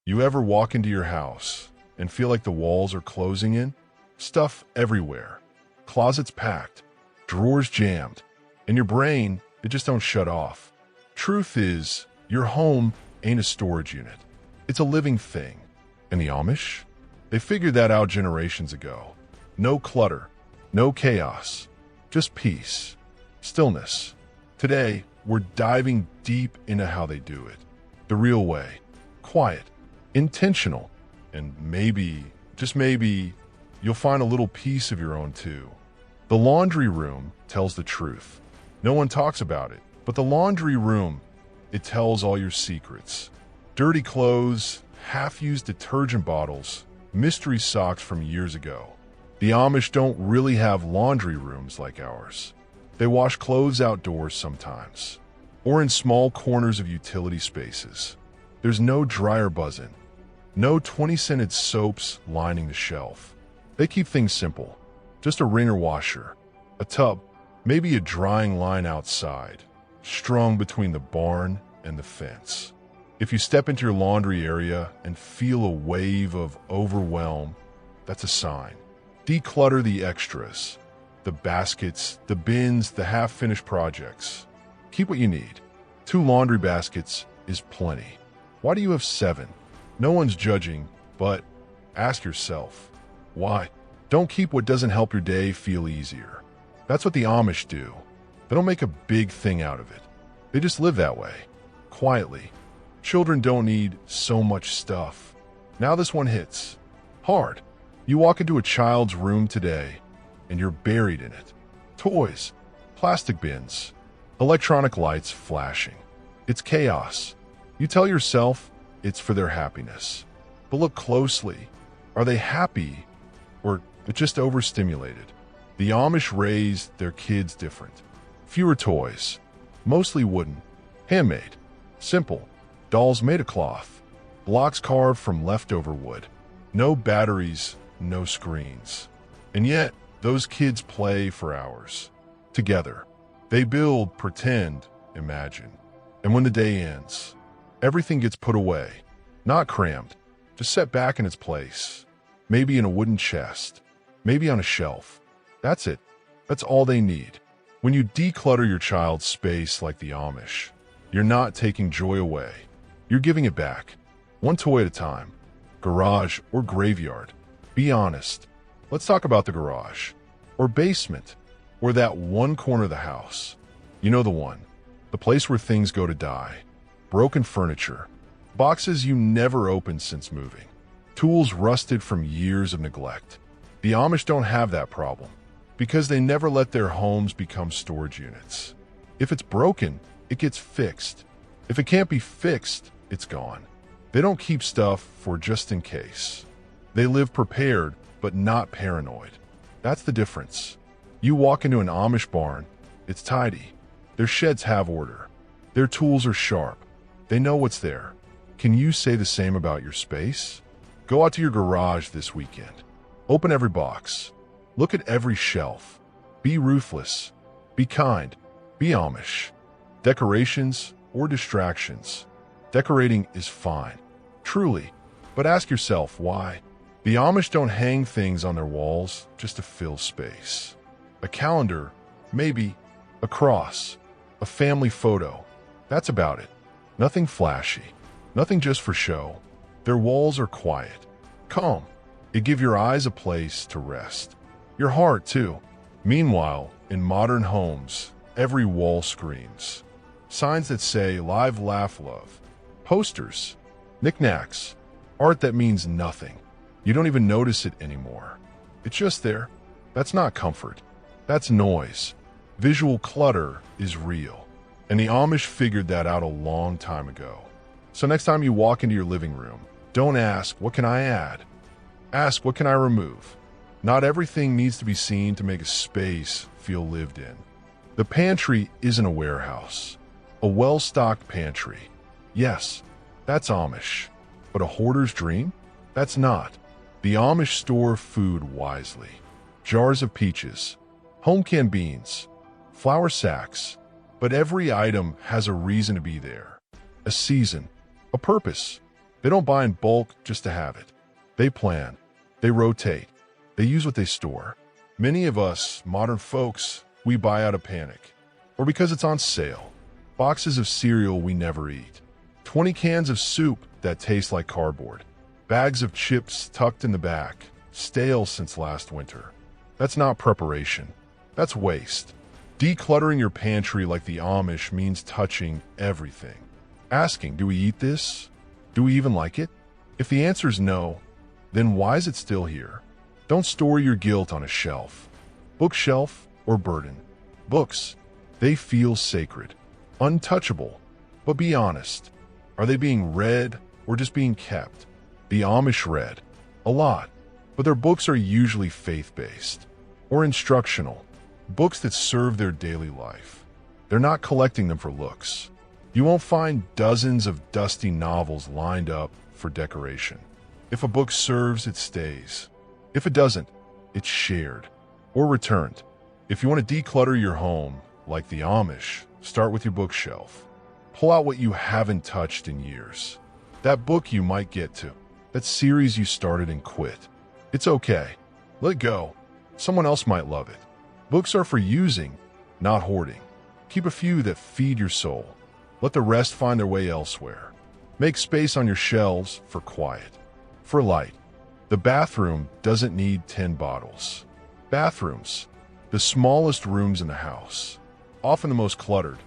You ever walk into your house and feel like the walls are closing in? Stuff everywhere. Closets packed, drawers jammed, and your brain, it just don't shut off. Truth is, your home ain't a storage unit. It's a living thing. And the Amish? They figured that out generations ago. No clutter, no chaos, just peace, stillness. Today, we're diving deep into how they do it. The real way. Quiet, intentional, and maybe, just maybe, you'll find a little piece of your own too. The laundry room tells the truth. No one talks about it, but the laundry room, it tells all your secrets. Dirty clothes, half-used detergent bottles, mystery socks from years ago. The Amish don't really have laundry rooms like ours. They wash clothes outdoors sometimes, or in small corners of utility spaces. There's no dryer buzzing, no 20-scented soaps lining the shelf. They keep things simple. Just a wringer washer, a tub, maybe a drying line outside, strung between the barn and the fence. If you step into your laundry area and feel a wave of overwhelm, that's a sign. Declutter the extras, the baskets, the bins, the half-finished projects. Keep what you need. 2 laundry baskets is plenty. Why do you have 7? No one's judging, but ask yourself, why? Don't keep what doesn't help your day feel easier. That's what the Amish do. They don't make a big thing out of it. They just live that way, quietly. Children don't need so much stuff. Now this one hits hard. You walk into a child's room today, and you're buried in it. Toys, plastic bins, electronic lights flashing. It's chaos. You tell yourself it's for their happiness. But look closely. Are they happy, or just overstimulated? The Amish raised their kids different. Fewer toys, mostly wooden, handmade, simple, dolls made of cloth, blocks carved from leftover wood, no batteries, no screens. And yet, those kids play for hours. Together. They build, pretend, imagine. And when the day ends, everything gets put away. Not crammed, just set back in its place. Maybe in a wooden chest, maybe on a shelf. That's it. That's all they need. When you declutter your child's space like the Amish, you're not taking joy away. You're giving it back, one toy at a time. Garage or graveyard. Be honest. Let's talk about the garage, or basement, or that one corner of the house. You know the one. The place where things go to die. Broken furniture. Boxes you never opened since moving. Tools rusted from years of neglect. The Amish don't have that problem, because they never let their homes become storage units. If it's broken, it gets fixed. If it can't be fixed, it's gone. They don't keep stuff for just in case. They live prepared, but not paranoid. That's the difference. You walk into an Amish barn, it's tidy. Their sheds have order. Their tools are sharp. They know what's there. Can you say the same about your space? Go out to your garage this weekend. Open every box. Look at every shelf. Be ruthless. Be kind. Be Amish. Decorations or distractions. Decorating is fine, truly, but ask yourself why. The Amish don't hang things on their walls just to fill space. A calendar, maybe, a cross, a family photo. That's about it. Nothing flashy, nothing just for show. Their walls are quiet, calm. They give your eyes a place to rest. Your heart, too. Meanwhile, in modern homes, every wall screams. Signs that say live, laugh, love. Posters, knickknacks, art that means nothing. You don't even notice it anymore. It's just there. That's not comfort. That's noise. Visual clutter is real. And the Amish figured that out a long time ago. So next time you walk into your living room, don't ask, what can I add? Ask, what can I remove? Not everything needs to be seen to make a space feel lived in. The pantry isn't a warehouse. A well-stocked pantry. Yes, that's Amish. But a hoarder's dream? That's not. The Amish store food wisely. Jars of peaches, home canned beans, flour sacks. But every item has a reason to be there. A season, a purpose. They don't buy in bulk just to have it. They plan. They rotate. They use what they store. Many of us, modern folks, we buy out of panic. Or because it's on sale. Boxes of cereal we never eat. 20 cans of soup that taste like cardboard. Bags of chips tucked in the back, stale since last winter. That's not preparation. That's waste. Decluttering your pantry like the Amish means touching everything. Asking, do we eat this? Do we even like it? If the answer is no, then why is it still here? Don't store your guilt on a shelf. Bookshelf or burden. Books, they feel sacred, untouchable. But be honest, are they being read or just being kept? The Amish read a lot, but their books are usually faith-based or instructional, books that serve their daily life. They're not collecting them for looks. You won't find dozens of dusty novels lined up for decoration. If a book serves, it stays. If it doesn't, it's shared or returned. If you want to declutter your home, like the Amish, start with your bookshelf. Pull out what you haven't touched in years. That book you might get to. That series you started and quit. It's okay. Let go. Someone else might love it. Books are for using, not hoarding. Keep a few that feed your soul. Let the rest find their way elsewhere. Make space on your shelves for quiet, for light. The bathroom doesn't need 10 bottles. Bathrooms, the smallest rooms in the house, often the most cluttered.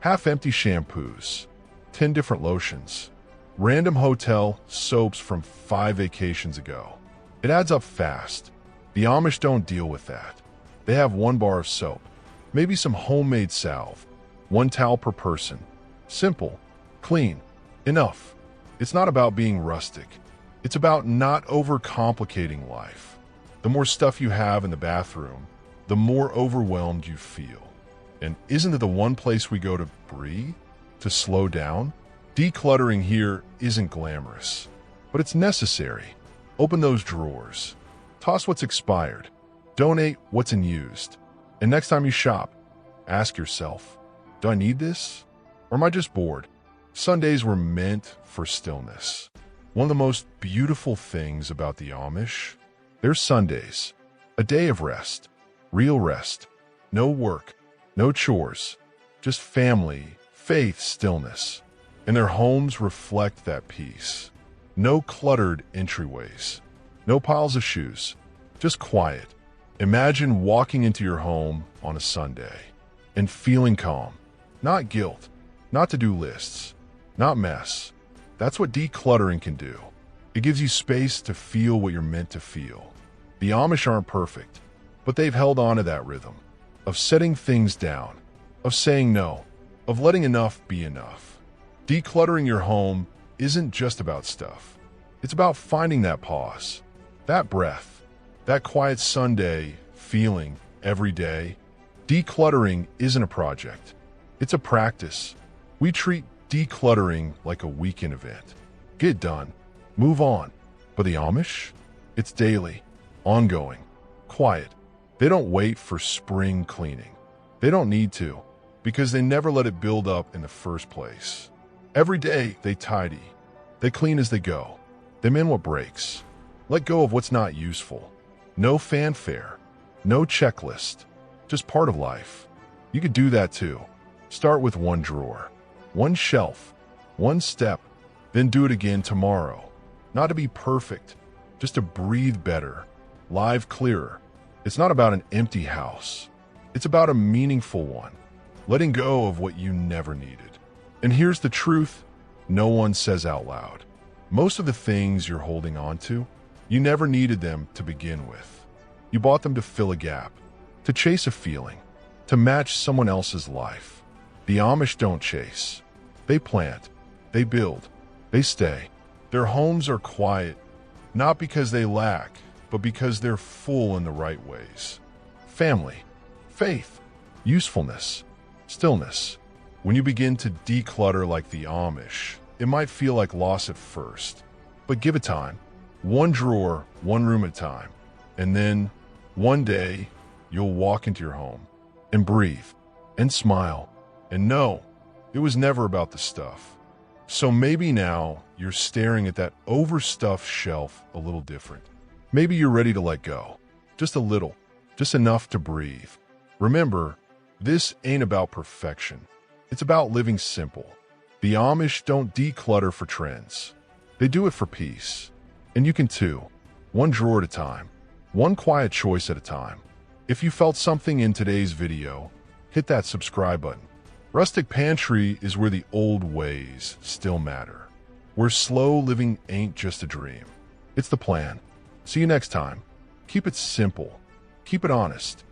Half-empty shampoos, 10 different lotions, random hotel soaps from 5 vacations ago. It adds up fast. The Amish don't deal with that. They have 1 bar of soap, maybe some homemade salve, 1 towel per person. Simple, clean, enough. It's not about being rustic. It's about not overcomplicating life. The more stuff you have in the bathroom, the more overwhelmed you feel. And isn't it the one place we go to breathe? To slow down? Decluttering here isn't glamorous, but it's necessary. Open those drawers. Toss what's expired. Donate what's unused. And next time you shop, ask yourself, do I need this? Or am I just bored? Sundays were meant for stillness. One of the most beautiful things about the Amish, they're Sundays. A day of rest. Real rest. No work. No chores. Just family, faith, stillness. And their homes reflect that peace. No cluttered entryways. No piles of shoes. Just quiet. Imagine walking into your home on a Sunday and feeling calm. Not guilt. Not to-do lists. Not mess. That's what decluttering can do. It gives you space to feel what you're meant to feel. The Amish aren't perfect, but they've held on to that rhythm of setting things down, of saying no, of letting enough be enough. Decluttering your home isn't just about stuff. It's about finding that pause, that breath, that quiet Sunday feeling every day. Decluttering isn't a project. It's a practice. We treat decluttering like a weekend event. Get it done. Move on. But the Amish? It's daily, ongoing, quiet. They don't wait for spring cleaning. They don't need to, because they never let it build up in the first place. Every day, they tidy. They clean as they go. They mend what breaks. Let go of what's not useful. No fanfare. No checklist. Just part of life. You could do that too. Start with 1 drawer, 1 shelf, 1 step, then do it again tomorrow. Not to be perfect, just to breathe better, live clearer. It's not about an empty house. It's about a meaningful one, letting go of what you never needed. And here's the truth no one says out loud. Most of the things you're holding on to, you never needed them to begin with. You bought them to fill a gap, to chase a feeling, to match someone else's life. The Amish don't chase. They plant. They build. They stay. Their homes are quiet, not because they lack, but because they're full in the right ways. Family, faith, usefulness, stillness. When you begin to declutter like the Amish, it might feel like loss at first, but give it time. 1 drawer, 1 room at a time. And then, one day, you'll walk into your home and breathe and smile and know it was never about the stuff. So maybe now you're staring at that overstuffed shelf a little different. Maybe you're ready to let go. Just a little, just enough to breathe. Remember, this ain't about perfection. It's about living simple. The Amish don't declutter for trends. They do it for peace. And you can too. One drawer at a time. One quiet choice at a time. If you felt something in today's video, hit that subscribe button. Rustic Pantry is where the old ways still matter. Where slow living ain't just a dream. It's the plan. See you next time. Keep it simple. Keep it honest.